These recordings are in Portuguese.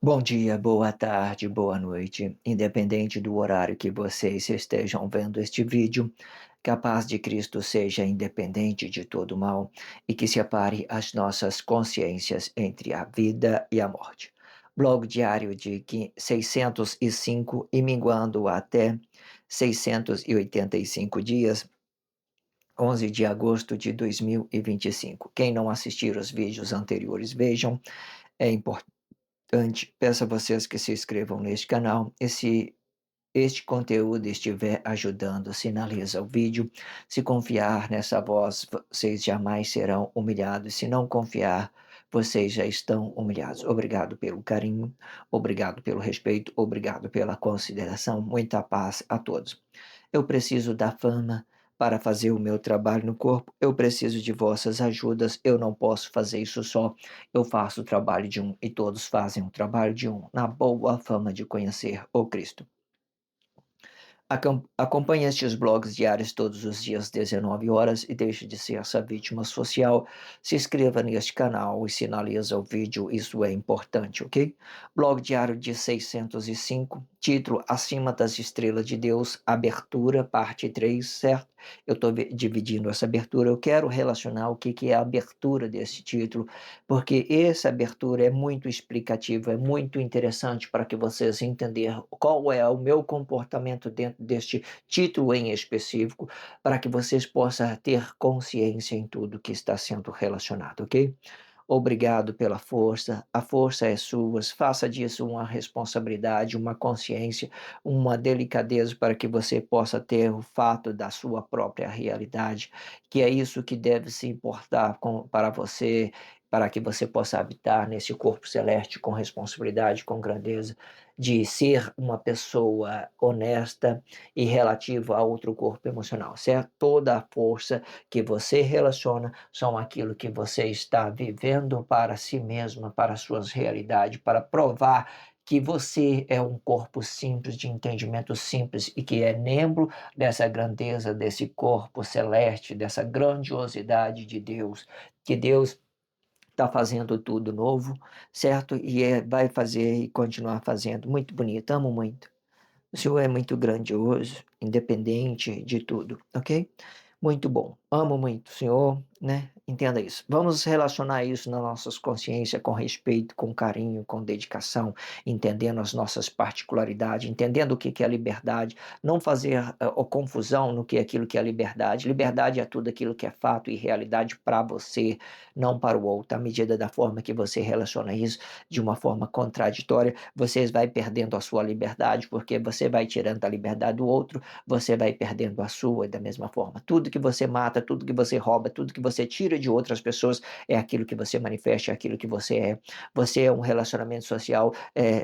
Bom dia, boa tarde, boa noite, independente do horário que vocês estejam vendo este vídeo, que a paz de Cristo seja independente de todo mal e que separe as nossas consciências entre a vida e a morte. Blog diário de 605 e minguando até 685 dias, 11 de agosto de 2025. Quem não assistir os vídeos anteriores, vejam, é importante. Peço a vocês que se inscrevam neste canal e se este conteúdo estiver ajudando, sinaliza o vídeo. Se confiar nessa voz, vocês jamais serão humilhados. Se não confiar, vocês já estão humilhados. Obrigado pelo carinho, obrigado pelo respeito, obrigado pela consideração. Muita paz a todos. Eu preciso da fama para fazer o meu trabalho no corpo. Eu preciso de vossas ajudas. Eu não posso fazer isso só. Eu faço o trabalho de um e todos fazem o trabalho de um, na boa fama de conhecer o Cristo. Acompanhe estes blogs diários todos os dias, 19 horas, e deixe de ser essa vítima social. Se inscreva neste canal e sinaliza o vídeo, isso é importante, ok? Blog diário de 605, título Acima das Estrelas de Deus, abertura, parte 3, certo? Eu estou dividindo essa abertura, eu quero relacionar o que é a abertura desse título, porque essa abertura é muito explicativa, é muito interessante para que vocês entenderem qual é o meu comportamento dentro deste título em específico, para que vocês possam ter consciência em tudo que está sendo relacionado, ok? Obrigado pela força, a força é sua, faça disso uma responsabilidade, uma consciência, uma delicadeza para que você possa ter o fato da sua própria realidade, que é isso que deve se importar para você, para que você possa habitar nesse corpo celeste com responsabilidade, com grandeza, de ser uma pessoa honesta e relativa a outro corpo emocional, certo? Toda a força que você relaciona são aquilo que você está vivendo para si mesma, para suas realidades, para provar que você é um corpo simples, de entendimento simples e que é membro dessa grandeza, desse corpo celeste, dessa grandiosidade de Deus, que Deus está fazendo tudo novo, certo? E vai fazer e continuar fazendo. Muito bonito, amo muito. O Senhor é muito grandioso, independente de tudo, ok? Muito bom. Amo muito o Senhor, né? Entenda isso. Vamos relacionar isso nas nossas consciências com respeito, com carinho, com dedicação, entendendo as nossas particularidades, entendendo o que é liberdade, não fazer confusão no que é aquilo que é liberdade. Liberdade é tudo aquilo que é fato e realidade para você, não para o outro. À medida da forma que você relaciona isso de uma forma contraditória, você vai perdendo a sua liberdade, porque você vai tirando a liberdade do outro, você vai perdendo a sua da mesma forma. Tudo que você mata, tudo que você rouba, tudo que você tira de outras pessoas é aquilo que você manifesta, é aquilo que você é. Você é um relacionamento social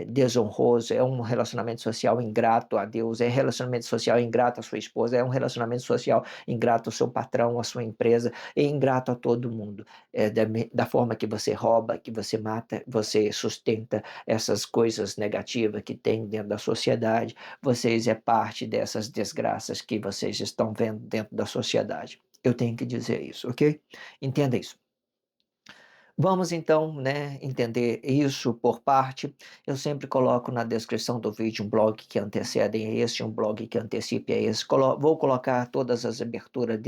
desonroso, é um relacionamento social ingrato a Deus, é um relacionamento social ingrato à sua esposa, é um relacionamento social ingrato ao seu patrão, à sua empresa, é ingrato a todo mundo. Da forma que você rouba, que você mata, você sustenta essas coisas negativas que tem dentro da sociedade, vocês é parte dessas desgraças que vocês estão vendo dentro da sociedade. Eu tenho que dizer isso, ok? Entenda isso. Vamos então, né, entender isso por parte. Eu sempre coloco na descrição do vídeo um blog que antecede a este, um blog que antecipe a esse. Vou colocar todas as aberturas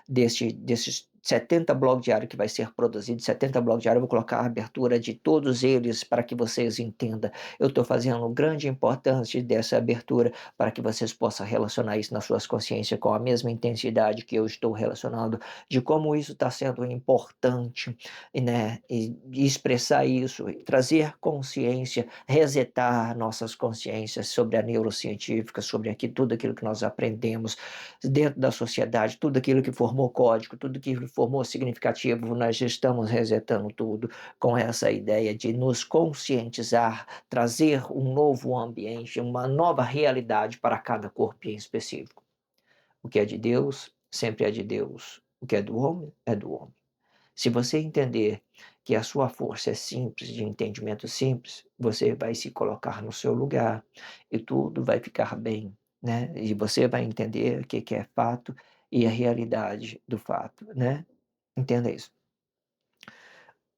desses 70 blogs diários que vai ser produzido, 70 blogs diários, eu vou colocar a abertura de todos eles para que vocês entendam. Eu estou fazendo grande importância dessa abertura para que vocês possam relacionar isso nas suas consciências com a mesma intensidade que eu estou relacionando, de como isso está sendo importante, né, e expressar isso, e trazer consciência, resetar nossas consciências sobre a neurocientífica, sobre tudo aquilo que nós aprendemos dentro da sociedade, tudo aquilo que formou código, tudo que formou significativo, nós estamos resetando tudo com essa ideia de nos conscientizar, trazer um novo ambiente, uma nova realidade para cada corpo em específico. O que é de Deus, sempre é de Deus. O que é do homem, é do homem. Se você entender que a sua força é simples, de entendimento simples, você vai se colocar no seu lugar e tudo vai ficar bem, né? E você vai entender o que é fato e a realidade do fato, né? Entenda isso.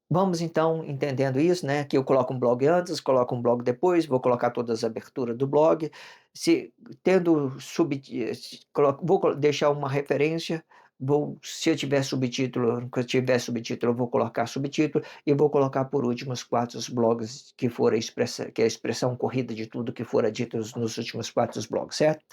Vamos então entendendo isso, né, que eu coloco um blog antes, coloco um blog depois, vou colocar todas as aberturas do blog, se tendo deixar uma referência, se eu tiver subtítulo, que eu tiver subtítulo, eu vou colocar subtítulo e vou colocar por último os 4 blogs que for a expressão corrida de tudo que fora dito nos últimos 4 blogs, certo?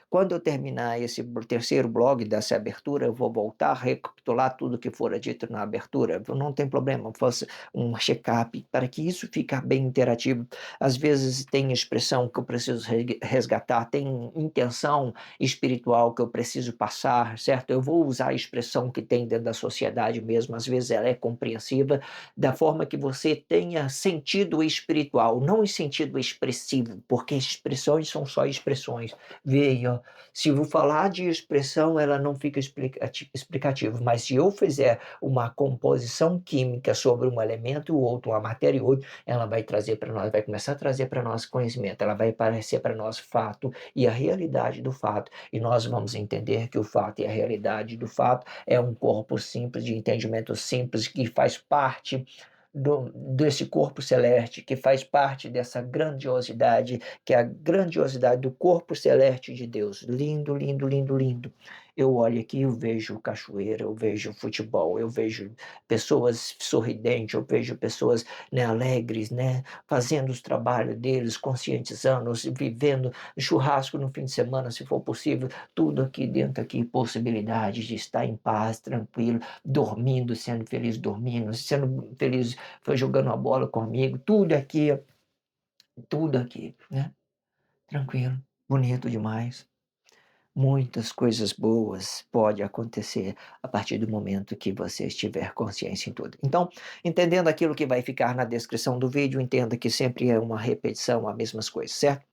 Quando eu terminar esse terceiro blog dessa abertura, eu vou voltar, recapitular tudo que fora dito na abertura, não tem problema, eu faço um check-up para que isso fique bem interativo. Às vezes tem expressão que eu preciso resgatar, tem intenção espiritual que eu preciso passar, certo? Eu vou usar a expressão que tem dentro da sociedade mesmo, às vezes ela é compreensiva, da forma que você tenha sentido espiritual, não em sentido expressivo, porque expressões são só expressões. Veja, se eu falar de expressão, ela não fica explicativa, mas se eu fizer uma composição química sobre um elemento ou outro, uma matéria e outra, ela vai trazer para nós, vai começar a trazer para nós conhecimento, ela vai aparecer para nós fato e a realidade do fato, e nós vamos entender que o fato e a realidade do fato é um corpo simples, de entendimento simples, que faz parte desse corpo celeste, que faz parte dessa grandiosidade, que é a grandiosidade do corpo celeste de Deus. Lindo, lindo, lindo, lindo. Eu olho aqui, eu vejo cachoeira, eu vejo futebol, eu vejo pessoas sorridentes, eu vejo pessoas, né, alegres, né, fazendo os trabalhos deles, conscientizando, vivendo churrasco no fim de semana, se for possível, tudo aqui dentro aqui, possibilidade de estar em paz, tranquilo, dormindo, sendo feliz, foi jogando a bola comigo, tudo aqui, né? Tranquilo, bonito demais. Muitas coisas boas podem acontecer a partir do momento que você estiver consciência em tudo. Então, entendendo aquilo que vai ficar na descrição do vídeo, entenda que sempre é uma repetição, as mesmas coisas, certo?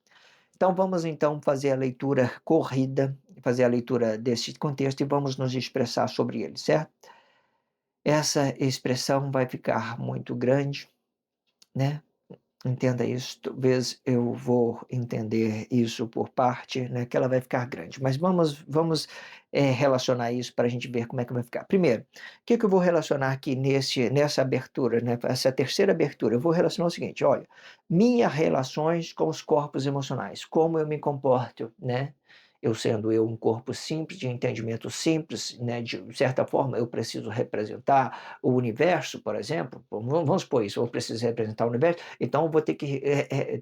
Então, vamos então fazer a leitura corrida, fazer a leitura desse contexto e vamos nos expressar sobre ele, certo? Essa expressão vai ficar muito grande, né? Entenda isso, talvez eu vou entender isso por parte, né, que ela vai ficar grande, mas vamos relacionar isso para a gente ver como é que vai ficar. Primeiro, o que que eu vou relacionar aqui nessa abertura, né, essa terceira abertura? Eu vou relacionar o seguinte: olha, minhas relações com os corpos emocionais, como eu me comporto, né? Eu sendo eu um corpo simples, de entendimento simples, né, de certa forma eu preciso representar o universo, por exemplo, vamos supor isso, eu preciso representar o universo, então eu vou ter que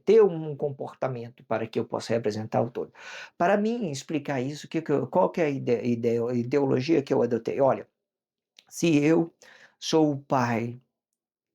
ter um comportamento para que eu possa representar o todo. Para mim explicar isso, qual que é a ideologia que eu adotei? Olha, se eu sou o pai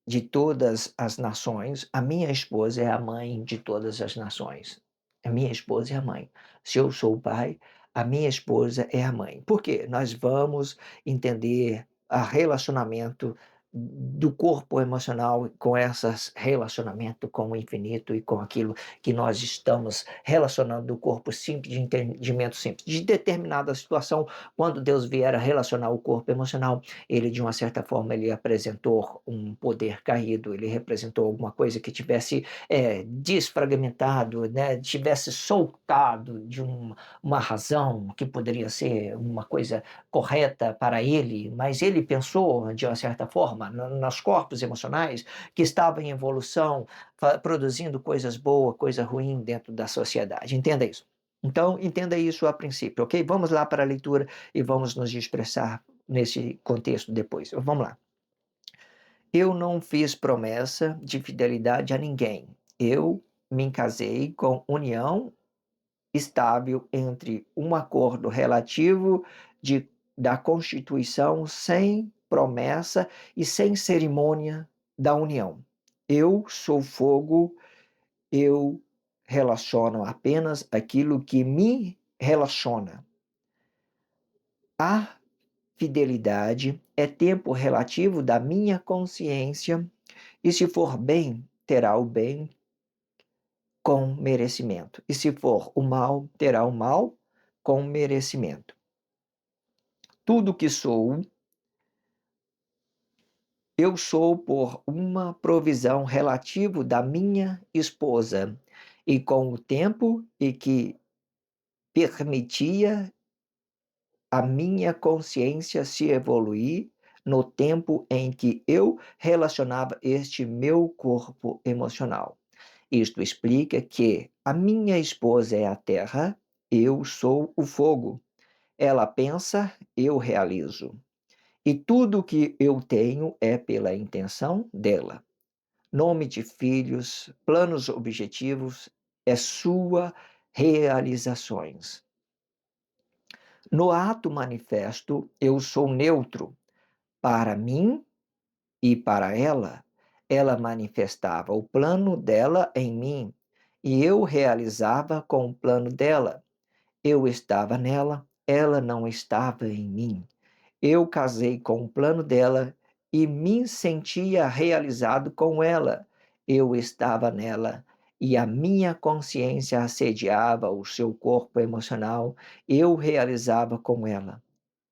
de todas as nações, a minha esposa é a mãe de todas as nações. A minha esposa é a mãe. Se eu sou o pai, a minha esposa é a mãe. Por quê? Nós vamos entender a relacionamento do corpo emocional com esses relacionamento com o infinito e com aquilo que nós estamos relacionando do corpo simples, de entendimento simples. De determinada situação, quando Deus vier a relacionar o corpo emocional, ele de uma certa forma ele apresentou um poder caído, ele representou alguma coisa que tivesse desfragmentado, né, tivesse soltado de uma razão que poderia ser uma coisa correta para ele, mas ele pensou de uma certa forma nos corpos emocionais que estavam em evolução, produzindo coisas boas, coisa ruim dentro da sociedade. Entenda isso. Então, entenda isso a princípio, ok? Vamos lá para a leitura e vamos nos expressar nesse contexto depois. Vamos lá. Eu não fiz promessa de fidelidade a ninguém. Eu me casei com união estável entre um acordo relativo da Constituição sem promessa e sem cerimônia da união. Eu sou fogo, eu relaciono apenas aquilo que me relaciona. A fidelidade é tempo relativo da minha consciência, e se for bem, terá o bem com merecimento. E se for o mal, terá o mal com merecimento. Tudo que sou, eu sou por uma provisão relativo da minha esposa, e com o tempo e que permitia a minha consciência se evoluir, no tempo em que eu relacionava este meu corpo emocional. Isto explica que a minha esposa é a terra, eu sou o fogo. Ela pensa, eu realizo. E tudo que eu tenho é pela intenção dela. Nome de filhos, planos objetivos, é sua realizações. No ato manifesto, eu sou neutro para mim e para ela. Ela manifestava o plano dela em mim e eu realizava com o plano dela. Eu estava nela, ela não estava em mim. Eu casei com o plano dela e me sentia realizado com ela. Eu estava nela e a minha consciência assediava o seu corpo emocional. Eu realizava com ela,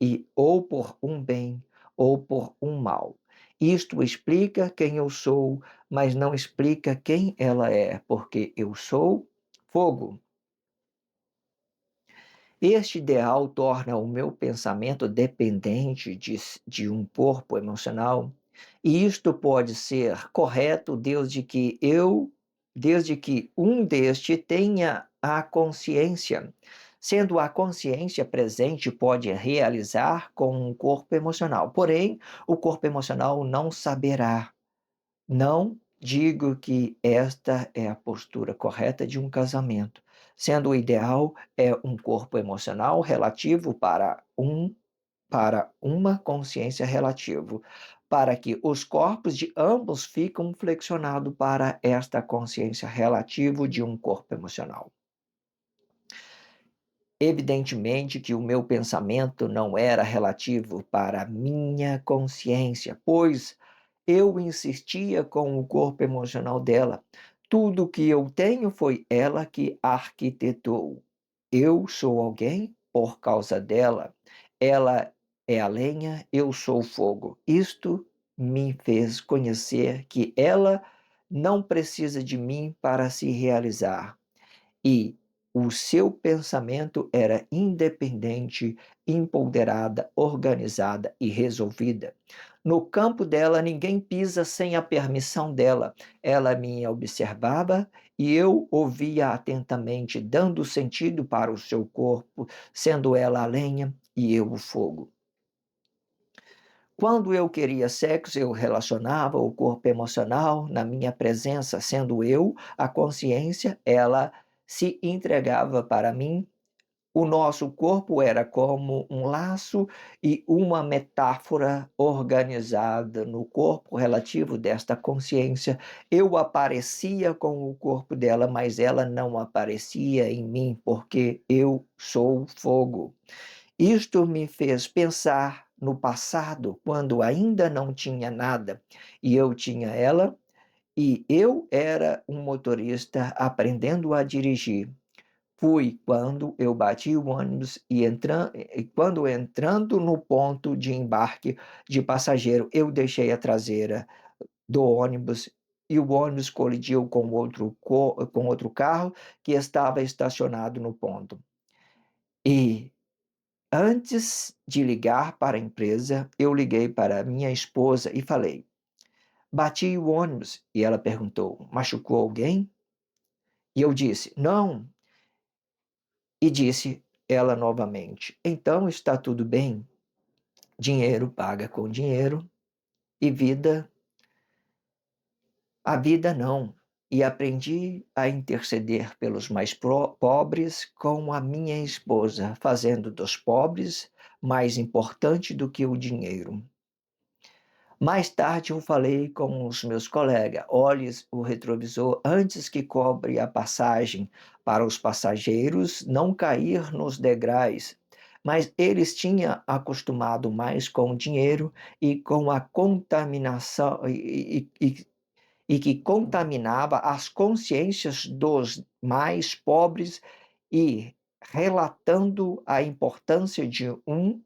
e ou por um bem ou por um mal. Isto explica quem eu sou, mas não explica quem ela é, porque eu sou fogo. Este ideal torna o meu pensamento dependente de um corpo emocional, e isto pode ser correto desde que um deste tenha a consciência. Sendo a consciência presente, pode realizar com um corpo emocional. Porém, o corpo emocional não saberá. Não digo que esta é a postura correta de um casamento, sendo o ideal é um corpo emocional relativo para uma consciência relativo, para que os corpos de ambos ficam flexionados para esta consciência relativo de um corpo emocional. Evidentemente que o meu pensamento não era relativo para a minha consciência, pois eu insistia com o corpo emocional dela. Tudo que eu tenho foi ela que arquitetou. Eu sou alguém por causa dela. Ela é a lenha, eu sou o fogo. Isto me fez conhecer que ela não precisa de mim para se realizar. E o seu pensamento era independente, empoderada, organizada e resolvida. No campo dela, ninguém pisa sem a permissão dela. Ela me observava e eu ouvia atentamente, dando sentido para o seu corpo, sendo ela a lenha e eu o fogo. Quando eu queria sexo, eu relacionava o corpo emocional na minha presença, sendo eu a consciência, ela se entregava para mim. O nosso corpo era como um laço e uma metáfora organizada no corpo relativo desta consciência. Eu aparecia com o corpo dela, mas ela não aparecia em mim, porque eu sou fogo. Isto me fez pensar no passado, quando ainda não tinha nada e eu tinha ela, e eu era um motorista aprendendo a dirigir. Fui quando eu bati o ônibus e quando entrando no ponto de embarque de passageiro, eu deixei a traseira do ônibus e o ônibus colidiu com outro carro que estava estacionado no ponto. E antes de ligar para a empresa, eu liguei para minha esposa e falei: bati o ônibus. E ela perguntou: machucou alguém? E eu disse: não. E disse ela novamente: então está tudo bem. Dinheiro paga com dinheiro e a vida não. E aprendi a interceder pelos mais pobres com a minha esposa, fazendo dos pobres mais importante do que o dinheiro. Mais tarde eu falei com os meus colegas: olhe o retrovisor antes que cobre a passagem para os passageiros não cair nos degraus. Mas eles tinham acostumado mais com o dinheiro e com a contaminação e que contaminava as consciências dos mais pobres e relatando a importância de um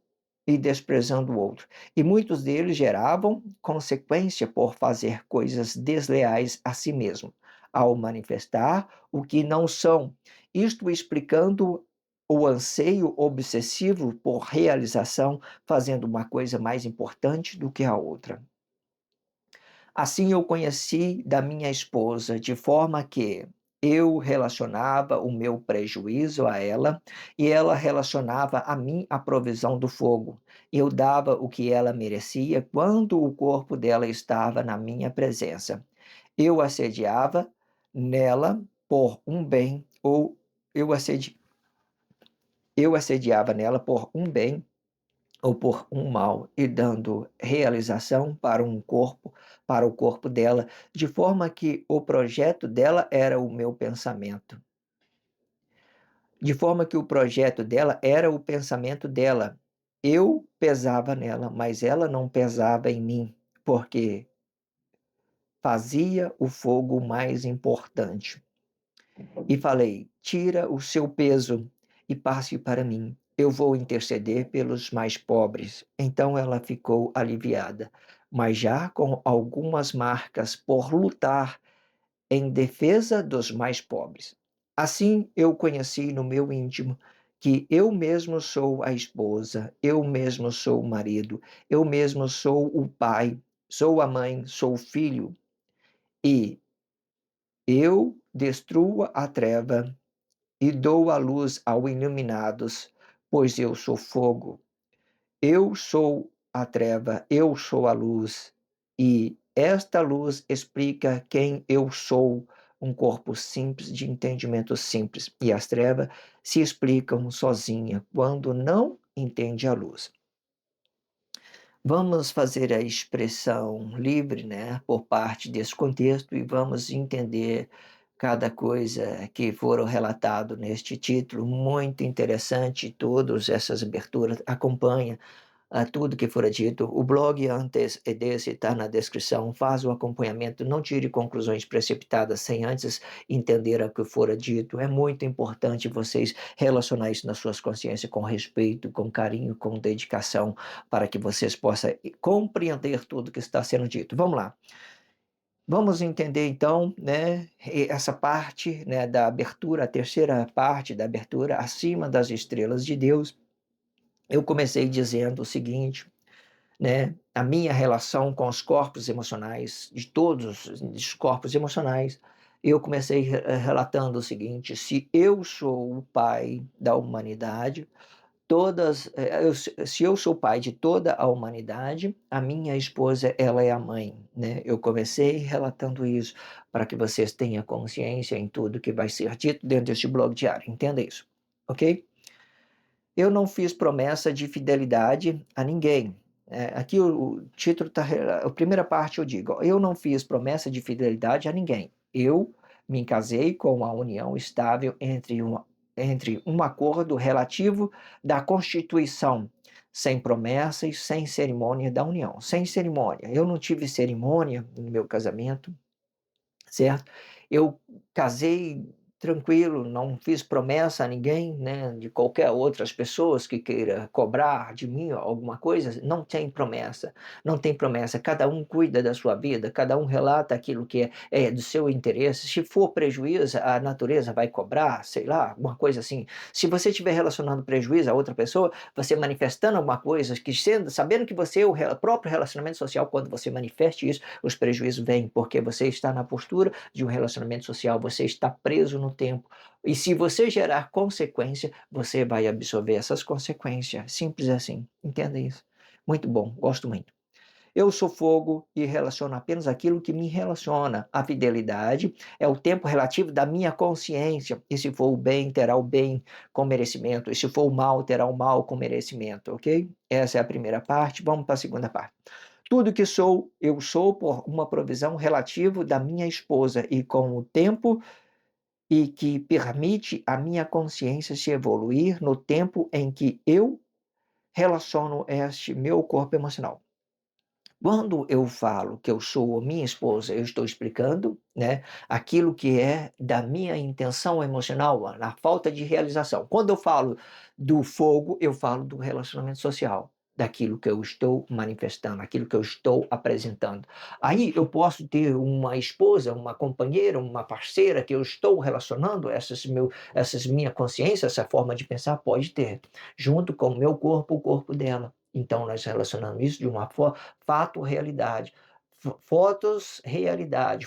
e desprezando o outro. E muitos deles geravam consequência por fazer coisas desleais a si mesmo, ao manifestar o que não são. Isto explicando o anseio obsessivo por realização, fazendo uma coisa mais importante do que a outra. Assim eu conheci da minha esposa, de forma que eu relacionava o meu prejuízo a ela e ela relacionava a mim a provisão do fogo. Eu dava o que ela merecia quando o corpo dela estava na minha presença. Eu assediava nela por um bem ou eu assedi eu assediava nela por um bem ou por um mal, e dando realização para o corpo dela, de forma que o projeto dela era o meu pensamento. De forma que o projeto dela era o pensamento dela. Eu pesava nela, mas ela não pesava em mim, porque fazia o fogo mais importante. E falei: tira o seu peso e passe para mim. Eu vou interceder pelos mais pobres. Então ela ficou aliviada, mas já com algumas marcas por lutar em defesa dos mais pobres. Assim eu conheci no meu íntimo que eu mesmo sou a esposa, eu mesmo sou o marido, eu mesmo sou o pai, sou a mãe, sou o filho, e eu destruo a treva e dou a luz ao iluminados, pois eu sou fogo. Eu sou a treva, eu sou a luz, e esta luz explica quem eu sou, um corpo simples de entendimento simples, e as trevas se explicam sozinha quando não entende a luz. Vamos fazer a expressão livre, né, por parte desse contexto e vamos entender cada coisa que foram relatado neste título, muito interessante, todas essas aberturas, acompanha a tudo que fora dito. O blog antes desse está na descrição, faz o acompanhamento, não tire conclusões precipitadas sem antes entender o que fora dito. É muito importante vocês relacionar isso nas suas consciências com respeito, com carinho, com dedicação, para que vocês possam compreender tudo que está sendo dito. Vamos lá. Vamos entender então, né, essa parte, né, da abertura, a terceira parte da abertura, acima das estrelas de Deus. Eu comecei dizendo o seguinte, né, a minha relação com os corpos emocionais, de todos os corpos emocionais, eu comecei relatando o seguinte: se eu sou o pai da humanidade, se eu sou o pai de toda a humanidade, a minha esposa, ela é a mãe, né? Eu comecei relatando isso para que vocês tenham consciência em tudo que vai ser dito dentro deste blog diário, entenda isso, ok? Eu não fiz promessa de fidelidade a ninguém. Aqui o título está. A primeira parte eu digo: eu não fiz promessa de fidelidade a ninguém. Eu me casei com uma união estável entre um acordo relativo da Constituição, sem promessa e sem cerimônia da união. Sem cerimônia. Eu não tive cerimônia no meu casamento, certo? Eu casei tranquilo, não fiz promessa a ninguém, né, de qualquer outras pessoas que queira cobrar de mim alguma coisa, não tem promessa, não tem promessa, cada um cuida da sua vida, cada um relata aquilo que é do seu interesse, se for prejuízo, a natureza vai cobrar, sei lá, alguma coisa assim, se você estiver relacionando prejuízo a outra pessoa, você manifestando alguma coisa, que sabendo que você é o próprio relacionamento social, quando você manifeste isso, os prejuízos vêm, porque você está na postura de um relacionamento social, você está preso no tempo. E se você gerar consequência, você vai absorver essas consequências. Simples assim. Entenda isso. Muito bom, gosto muito. Eu sou fogo e relaciono apenas aquilo que me relaciona. A fidelidade é o tempo relativo da minha consciência. E se for o bem, terá o bem com merecimento. E se for o mal, terá o mal com merecimento, ok? Essa é a primeira parte. Vamos para a segunda parte. Tudo que sou, eu sou por uma provisão relativa da minha esposa e com o tempo e que permite a minha consciência se evoluir no tempo em que eu relaciono este meu corpo emocional. Quando eu falo que eu sou a minha esposa, eu estou explicando, né, aquilo que é da minha intenção emocional, na falta de realização. Quando eu falo do fogo, eu falo do relacionamento social. daquilo que eu estou manifestando, aquilo que eu estou apresentando. Aí eu posso ter uma esposa, uma companheira, uma parceira que eu estou relacionando, essas minha consciência, essa forma de pensar, pode ter, junto com o meu corpo, o corpo dela. Então nós relacionamos isso de uma forma, fato, realidade. Fotos, realidade,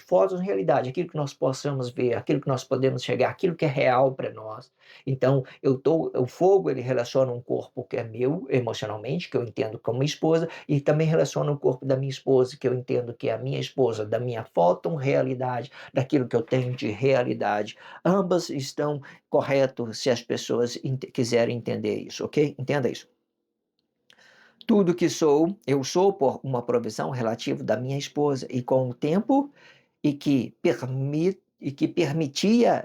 aquilo que nós possamos ver, aquilo que nós podemos chegar, aquilo que é real para nós. Então, o fogo, ele relaciona um corpo que é meu, emocionalmente, que eu entendo como esposa, e também relaciona o corpo da minha esposa, que eu entendo que é a minha esposa, da minha foto, realidade, daquilo que eu tenho de realidade. Ambas estão corretos se as pessoas quiserem entender isso, ok? Entenda isso. Tudo que sou, eu sou por uma provisão relativa da minha esposa, e com o tempo, e que permitia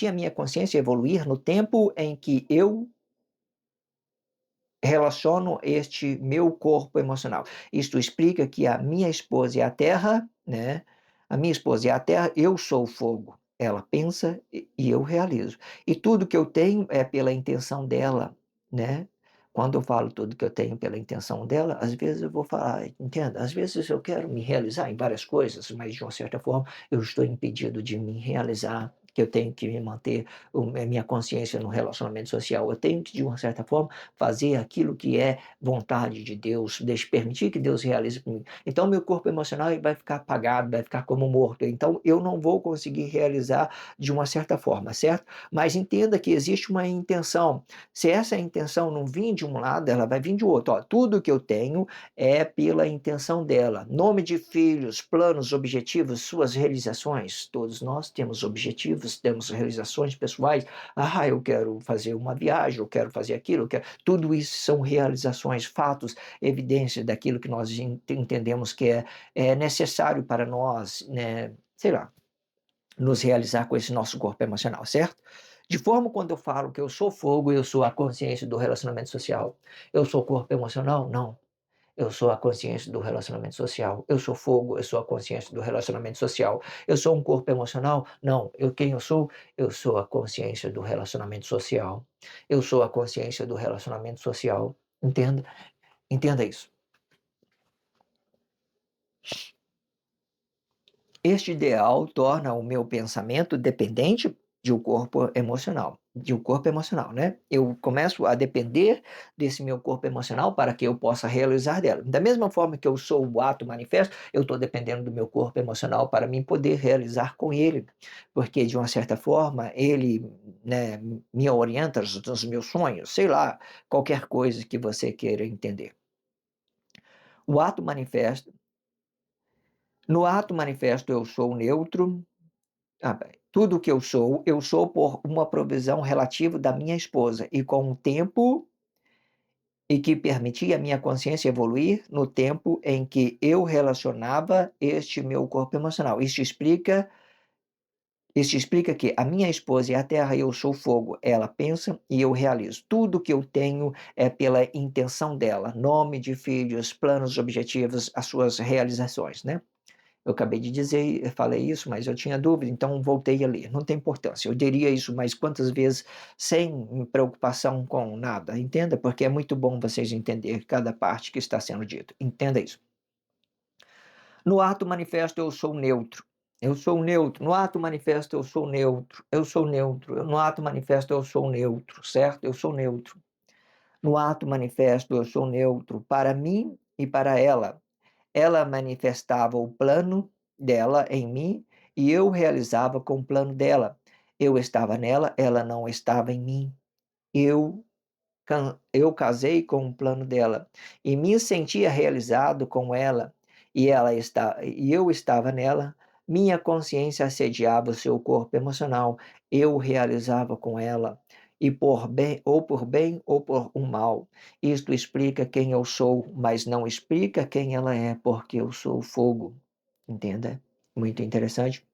a minha consciência evoluir no tempo em que eu relaciono este meu corpo emocional. Isto explica que a minha esposa é a terra, né? A minha esposa é a terra, eu sou o fogo. Ela pensa e eu realizo. E tudo que eu tenho é pela intenção dela, né? Quando eu falo tudo que eu tenho pela intenção dela, às vezes eu vou falar, entenda, às vezes eu quero me realizar em várias coisas, mas de uma certa forma eu estou impedido de me realizar, que eu tenho que me manter a minha consciência no relacionamento social. Eu tenho que, de uma certa forma, fazer aquilo que é vontade de Deus, permitir que Deus realize por mim. Então, meu corpo emocional vai ficar apagado, vai ficar como morto. Então, eu não vou conseguir realizar de uma certa forma, certo? Mas entenda que existe uma intenção. Se essa intenção não vir de um lado, ela vai vir de outro. Ó, tudo que eu tenho é pela intenção dela. Nome de filhos, planos, objetivos, suas realizações. Todos nós temos objetivos, temos realizações pessoais. Ah, eu quero fazer uma viagem, eu quero fazer aquilo, eu quero... Tudo isso são realizações, fatos, evidências daquilo que nós entendemos que é necessário para nós, né, sei lá, nos realizar com esse nosso corpo emocional, certo? De forma, quando eu falo que eu sou fogo, eu sou a consciência do relacionamento social. Eu sou corpo emocional? Não. Eu sou a consciência do relacionamento social. Eu sou fogo, eu sou a consciência do relacionamento social. Eu sou um corpo emocional? Não. Quem eu sou? Eu sou a consciência do relacionamento social. Eu sou a consciência do relacionamento social. Entenda? Entenda isso. Este ideal torna o meu pensamento dependente de um corpo emocional, né? Eu começo a depender desse meu corpo emocional para que eu possa realizar dela. Da mesma forma que eu sou o ato manifesto, eu estou dependendo do meu corpo emocional para mim poder realizar com ele, porque de uma certa forma ele, né, me orienta nos meus sonhos, sei lá, qualquer coisa que você queira entender. O ato manifesto, no ato manifesto eu sou neutro. Tudo que eu sou por uma provisão relativa da minha esposa, e com o tempo, e que permitia a minha consciência evoluir no tempo em que eu relacionava este meu corpo emocional. Isso explica que a minha esposa é a terra e eu sou o fogo. Ela pensa e eu realizo. Tudo que eu tenho é pela intenção dela. Nome de filhos, planos, objetivos, as suas realizações, né? Eu acabei de dizer, eu falei isso, mas eu tinha dúvida, então voltei a ler. Não tem importância. Eu diria isso mais quantas vezes sem preocupação com nada. Entenda? Porque é muito bom vocês entenderem cada parte que está sendo dito. Entenda isso. No ato manifesto eu sou neutro. Eu sou neutro. No ato manifesto eu sou neutro. Eu sou neutro. No ato manifesto eu sou neutro, certo? Eu sou neutro. No ato manifesto eu sou neutro para mim e para ela. Ela manifestava o plano dela em mim e eu realizava com o plano dela. Eu estava nela, ela não estava em mim. Eu, eu casei com o plano dela e me sentia realizado com ela, e eu estava nela. Minha consciência assediava o seu corpo emocional. Eu realizava com ela, e por bem ou por um mal. Isto explica quem eu sou, mas não explica quem ela é, porque eu sou fogo. Entenda? Muito interessante.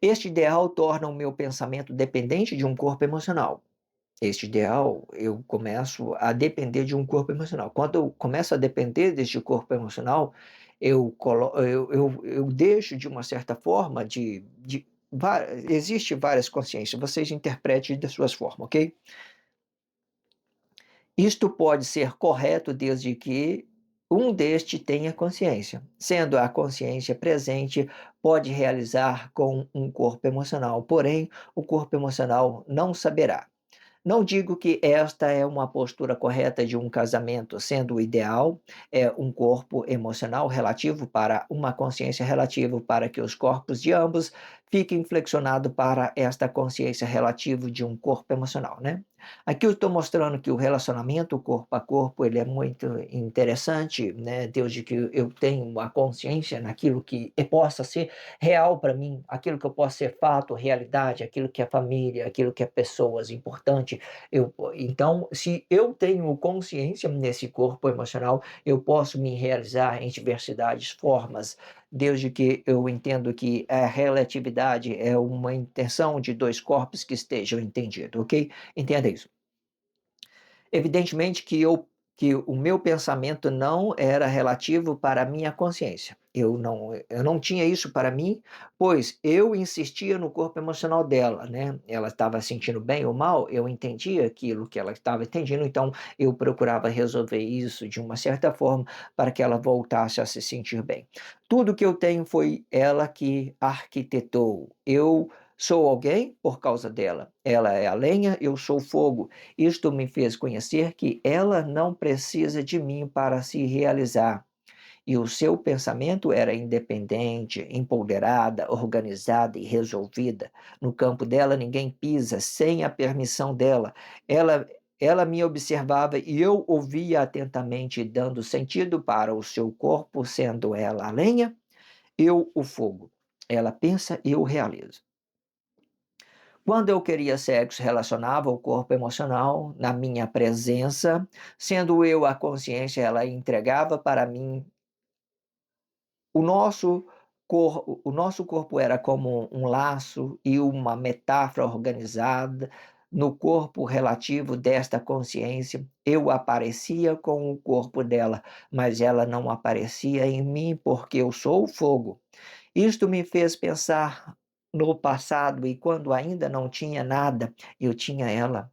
Este ideal torna o meu pensamento dependente de um corpo emocional. Este ideal, eu começo a depender de um corpo emocional. Quando eu começo a depender deste corpo emocional, eu deixo, de uma certa forma, existe várias consciências, vocês interpretem de suas formas, ok? Isto pode ser correto desde que um deste tenha consciência. Sendo a consciência presente, pode realizar com um corpo emocional, porém, o corpo emocional não saberá. Não digo que esta é uma postura correta de um casamento, sendo o ideal um corpo emocional relativo para uma consciência relativa para que os corpos de ambos fiquem flexionados para esta consciência relativa de um corpo emocional, né? Aqui eu estou mostrando que o relacionamento corpo a corpo ele é muito interessante, né? Desde que eu tenho uma consciência naquilo que possa ser real para mim, aquilo que eu posso ser fato, realidade, aquilo que é família, aquilo que é pessoas importante. Então, se eu tenho consciência nesse corpo emocional, eu posso me realizar em diversidades formas, desde que eu entendo que a relatividade é uma intenção de dois corpos que estejam entendidos, ok? Entenda isso. Evidentemente que o meu pensamento não era relativo para a minha consciência. Eu não tinha isso para mim, pois eu insistia no corpo emocional dela, né? Ela estava sentindo bem ou mal, eu entendia aquilo que ela estava entendendo, então eu procurava resolver isso de uma certa forma para que ela voltasse a se sentir bem. Tudo que eu tenho foi ela que arquitetou. Eu sou alguém por causa dela. Ela é a lenha, eu sou o fogo. Isto me fez conhecer que ela não precisa de mim para se realizar. E o seu pensamento era independente, empoderada, organizada e resolvida. No campo dela, ninguém pisa sem a permissão dela. Ela, ela me observava e eu ouvia atentamente, dando sentido para o seu corpo, sendo ela a lenha, eu o fogo. Ela pensa e eu realizo. Quando eu queria sexo, relacionava o corpo emocional na minha presença, sendo eu a consciência, ela entregava para mim. O nosso corpo era como um laço e uma metáfora organizada. No corpo relativo desta consciência, eu aparecia com o corpo dela, mas ela não aparecia em mim porque eu sou o fogo. Isto me fez pensar no passado e quando ainda não tinha nada, eu tinha ela.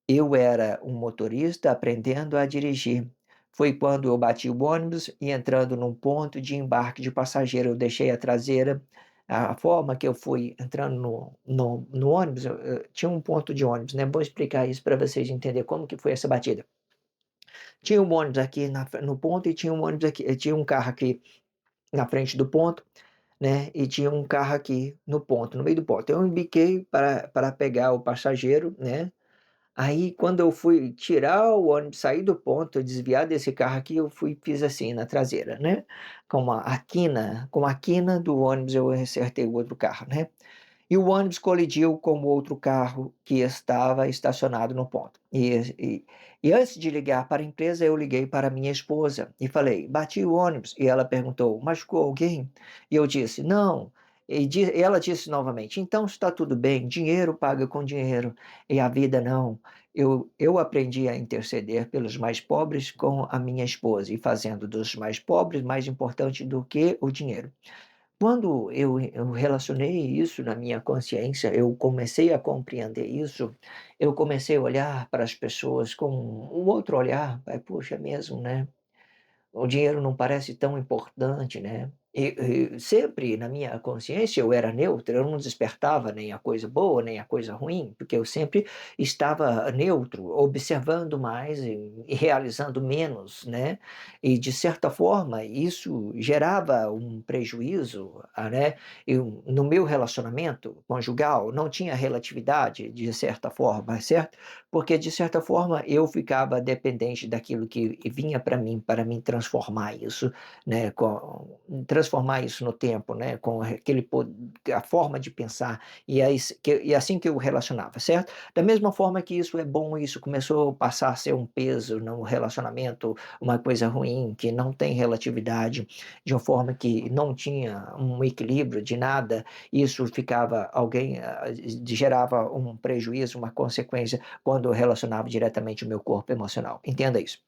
Eu era um motorista aprendendo a dirigir. Foi quando eu bati o ônibus e entrando num ponto de embarque de passageiro, eu deixei a traseira. A forma que eu fui entrando no ônibus, tinha um ponto de ônibus, né? Vou explicar isso para vocês entenderem como que foi essa batida. Tinha um ônibus aqui no ponto e tinha um ônibus aqui, tinha um carro aqui na frente do ponto, né? E tinha um carro aqui no ponto, no meio do ponto. Eu embiquei para pegar o passageiro, né? Aí, quando eu fui tirar o ônibus, sair do ponto, desviar desse carro aqui, fiz assim na traseira, né? Com a quina do ônibus eu acertei o outro carro, né? E o ônibus colidiu com o outro carro que estava estacionado no ponto. E antes de ligar para a empresa, eu liguei para minha esposa e falei: bati o ônibus. E ela perguntou: machucou alguém? E eu disse: não. E ela disse novamente: então está tudo bem, dinheiro paga com dinheiro, e a vida não. Eu aprendi a interceder pelos mais pobres com a minha esposa, e fazendo dos mais pobres mais importante do que o dinheiro. Quando eu relacionei isso na minha consciência, eu comecei a compreender isso, eu comecei a olhar para as pessoas com um outro olhar, puxa, é mesmo, né? O dinheiro não parece tão importante, né? E sempre na minha consciência eu era neutro, eu não despertava nem a coisa boa, nem a coisa ruim, porque eu sempre estava neutro, observando mais e realizando menos, né? E de certa forma isso gerava um prejuízo, né? No meu relacionamento conjugal não tinha relatividade de certa forma, certo? Porque de certa forma eu ficava dependente daquilo que vinha para mim transformar isso, né, transformar isso no tempo, né, com a forma de pensar e assim que eu relacionava, certo? Da mesma forma que isso é bom, isso começou a passar a ser um peso no relacionamento, uma coisa ruim, que não tem relatividade, de uma forma que não tinha um equilíbrio de nada, isso gerava um prejuízo, uma consequência quando eu relacionava diretamente o meu corpo emocional. Entenda isso.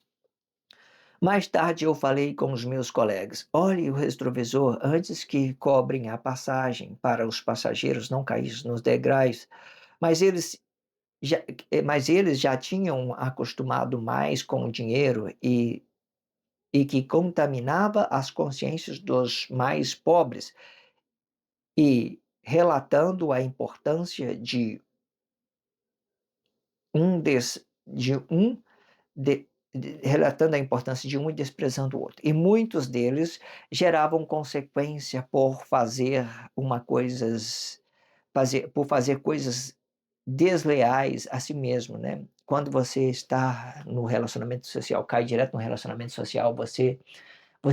Mais tarde eu falei com os meus colegas: olhe o retrovisor antes que cobrem a passagem para os passageiros não caírem nos degraus. Mas eles já mas eles já tinham acostumado mais com o dinheiro e que contaminava as consciências dos mais pobres, e relatando a importância um des de um relatando a importância de um e desprezando o outro. E muitos deles geravam consequência por fazer uma coisas por fazer coisas desleais a si mesmo, né. Quando você está no relacionamento social, cai direto no relacionamento social, você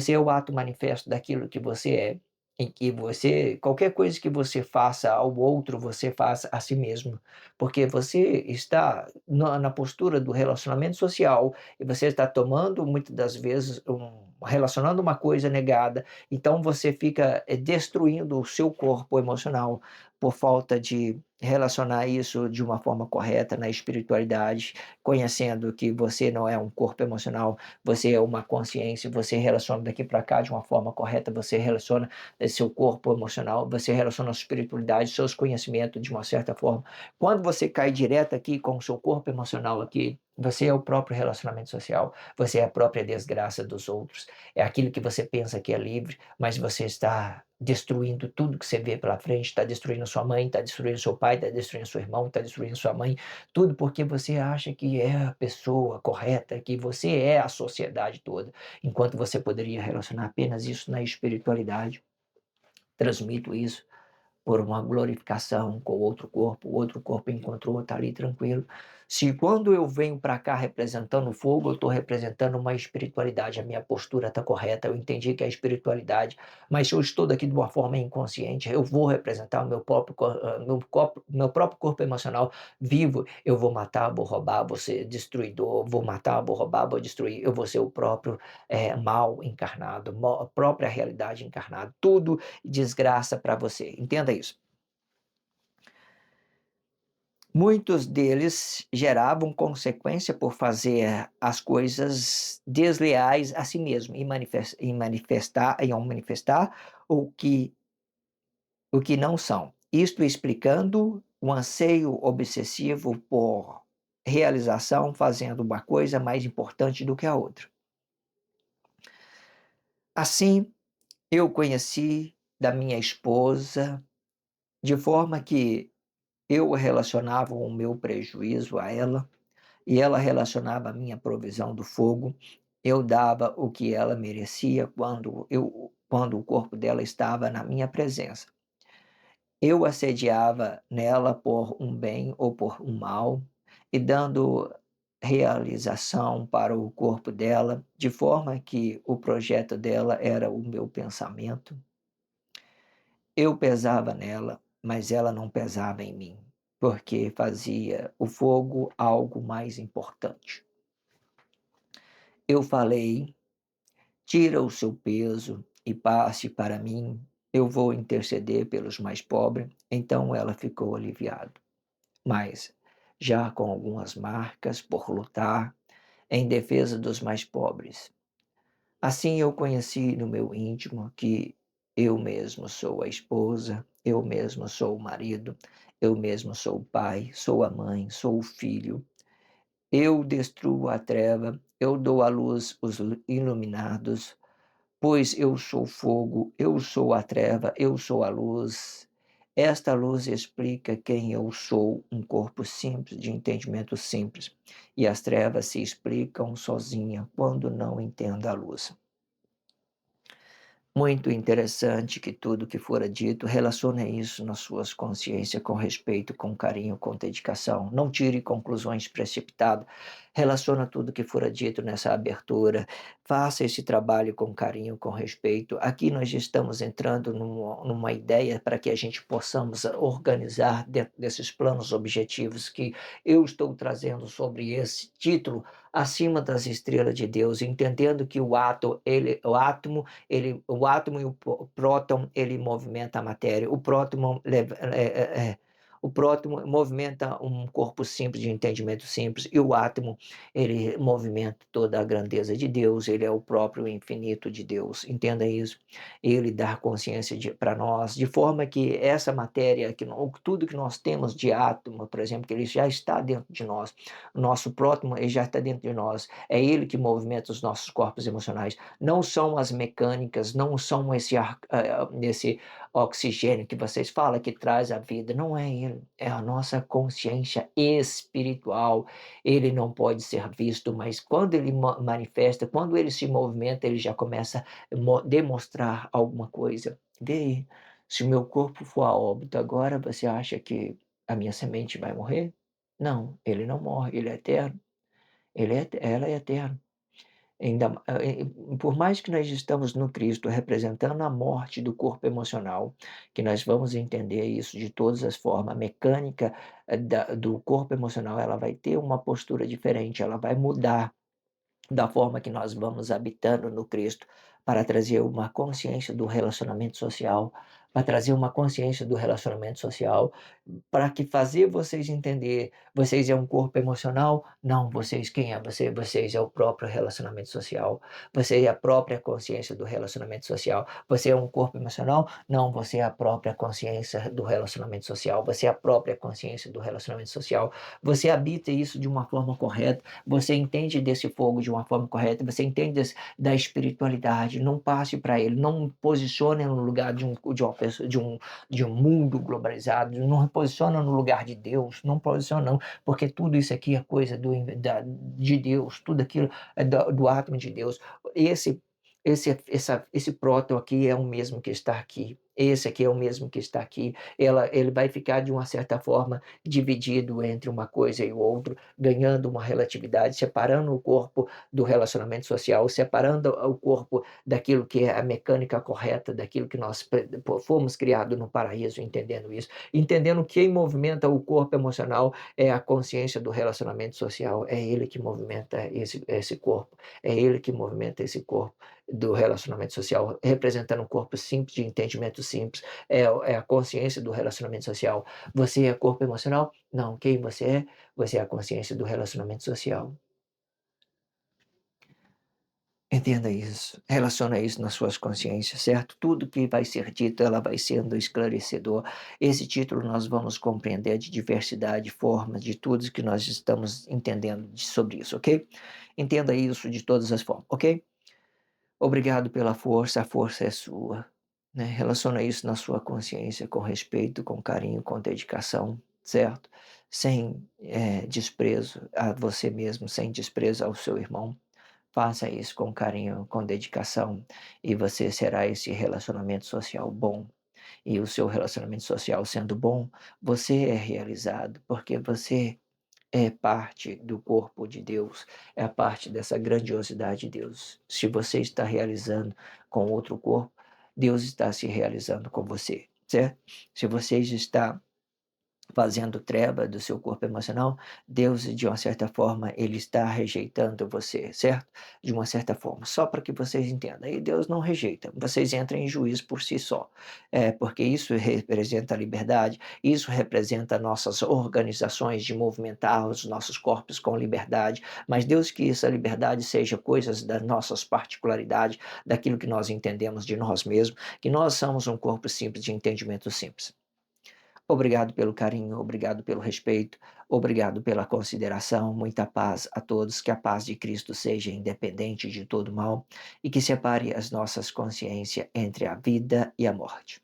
é o ato manifesto daquilo que você é, em que você qualquer coisa que você faça ao outro, você faz a si mesmo, porque você está na postura do relacionamento social e você está tomando muitas das vezes relacionando uma coisa negada, então você fica, destruindo o seu corpo emocional por falta de relacionar isso de uma forma correta na espiritualidade, conhecendo que você não é um corpo emocional, você é uma consciência, você relaciona daqui para cá de uma forma correta, você relaciona seu corpo emocional, você relaciona a sua espiritualidade, seus conhecimentos de uma certa forma. Quando você cai direto aqui com o seu corpo emocional aqui, você é o próprio relacionamento social, você é a própria desgraça dos outros, é aquilo que você pensa que é livre, mas você está destruindo tudo que você vê pela frente, está destruindo sua mãe, está destruindo seu pai, está destruindo seu irmão, está destruindo sua mãe, tudo porque você acha que é a pessoa correta, que você é a sociedade toda, enquanto você poderia relacionar apenas isso na espiritualidade. Transmito isso por uma glorificação com o outro corpo encontrou, está ali tranquilo. Se quando eu venho para cá representando o fogo, eu estou representando uma espiritualidade, a minha postura está correta, eu entendi que é a espiritualidade, mas se eu estou daqui de uma forma inconsciente, eu vou representar o meu próprio corpo emocional vivo, eu vou matar, vou roubar, vou ser destruidor, vou matar, vou roubar, vou destruir, eu vou ser o próprio mal encarnado, a própria realidade encarnada, tudo desgraça para você. Entenda isso. Muitos deles geravam consequência por fazer as coisas desleais a si mesmo e manifestar o que não são. Isto explicando o anseio obsessivo por realização, fazendo uma coisa mais importante do que a outra. Assim, eu conheci da minha esposa de forma que eu relacionava o meu prejuízo a ela, e ela relacionava a minha provisão do fogo. Eu dava o que ela merecia quando o corpo dela estava na minha presença. Eu assediava nela por um bem ou por um mal, e dando realização para o corpo dela, de forma que o projeto dela era o meu pensamento. Eu pesava nela, mas ela não pesava em mim, porque fazia o fogo algo mais importante. Eu falei: tira o seu peso e passe para mim, eu vou interceder pelos mais pobres. Então ela ficou aliviada, mas já com algumas marcas por lutar em defesa dos mais pobres. Assim eu conheci no meu íntimo que eu mesmo sou a esposa, eu mesmo sou o marido, eu mesmo sou o pai, sou a mãe, sou o filho. Eu destruo a treva, eu dou à luz os iluminados, pois eu sou fogo, eu sou a treva, eu sou a luz. Esta luz explica quem eu sou, um corpo simples, de entendimento simples, e as trevas se explicam sozinha quando não entendo a luz. Muito interessante que tudo que fora dito relacione isso nas suas consciências com respeito, com carinho, com dedicação. Não tire conclusões precipitadas. Relaciona tudo que fora dito nessa abertura. Faça esse trabalho com carinho, com respeito. Aqui nós estamos entrando numa ideia para que a gente possamos organizar dentro desses planos objetivos que eu estou trazendo sobre esse título, Acima das Estrelas de Deus, entendendo que o átomo e o próton, ele movimenta a matéria. O próton O prótono movimenta um corpo simples, de entendimento simples, e o átomo, ele movimenta toda a grandeza de Deus, ele é o próprio infinito de Deus. Entenda isso. Ele dá consciência para nós, de forma que essa matéria, tudo que nós temos de átomo, por exemplo, que ele já está dentro de nós, o nosso prótono ele já está dentro de nós, é ele que movimenta os nossos corpos emocionais, não são as mecânicas, não são esse oxigênio que vocês falam que traz a vida, não é ele, é a nossa consciência espiritual. Ele não pode ser visto, mas quando ele manifesta, quando ele se movimenta, ele já começa a demonstrar alguma coisa. Vê aí, se o meu corpo for a óbito agora, você acha que a minha semente vai morrer? Não, ele não morre, ele é eterno. Ela é eterna. Por mais que nós estamos no Cristo representando a morte do corpo emocional, que nós vamos entender isso de todas as formas, a mecânica do corpo emocional ela vai ter uma postura diferente, ela vai mudar da forma que nós vamos habitando no Cristo, para trazer uma consciência do relacionamento social, para trazer uma consciência do relacionamento social, para que fazer vocês entender, vocês é um corpo emocional? Não, vocês quem é você? Vocês é o próprio relacionamento social. Você é a própria consciência do relacionamento social. Você é um corpo emocional? Não, você é a própria consciência do relacionamento social. Você é a própria consciência do relacionamento social. Você habita isso de uma forma correta. Você entende desse fogo de uma forma correta. Você entende da espiritualidade. Não passe para ele. Não posicione no lugar de uma pessoa, de um mundo globalizado, não posiciona no lugar de Deus, não posiciona não, porque tudo isso aqui é coisa de Deus, tudo aquilo é do átomo de Deus. Esse, esse próton aqui é o mesmo que está aqui. Esse aqui é o mesmo que está aqui. Ele vai ficar, de uma certa forma, dividido entre uma coisa e o outro, ganhando uma relatividade, separando o corpo do relacionamento social, separando o corpo daquilo que é a mecânica correta, daquilo que nós fomos criados no paraíso, entendendo isso. Entendendo que quem movimenta o corpo emocional é a consciência do relacionamento social, é ele que movimenta esse corpo, é ele que movimenta esse corpo do relacionamento social, representando um corpo simples, de entendimento simples, é a consciência do relacionamento social. Você é corpo emocional? Não, quem você é? Você é a consciência do relacionamento social. Entenda isso, relaciona isso nas suas consciências, certo? Tudo que vai ser dito, ela vai sendo esclarecedor. Esse título nós vamos compreender de diversidade, formas, de tudo que nós estamos entendendo sobre isso, ok? Entenda isso de todas as formas, ok? Obrigado pela força, a força é sua, né? Relaciona isso na sua consciência, com respeito, com carinho, com dedicação, certo? Sem desprezo a você mesmo, sem desprezo ao seu irmão. Faça isso com carinho, com dedicação, e você será esse relacionamento social bom. E o seu relacionamento social sendo bom, você é realizado, porque você é parte do corpo de Deus, é a parte dessa grandiosidade de Deus. Se você está realizando com outro corpo, Deus está se realizando com você, certo? Se você está fazendo treva do seu corpo emocional, Deus, de uma certa forma, ele está rejeitando você, certo? De uma certa forma, só para que vocês entendam. E Deus não rejeita, vocês entram em juízo por si só, porque isso representa a liberdade, isso representa nossas organizações de movimentar os nossos corpos com liberdade, mas Deus que essa liberdade seja coisas das nossas particularidades, daquilo que nós entendemos de nós mesmos, que nós somos um corpo simples de entendimento simples. Obrigado pelo carinho, obrigado pelo respeito, obrigado pela consideração. Muita paz a todos. Que a paz de Cristo seja independente de todo mal e que separe as nossas consciências entre a vida e a morte.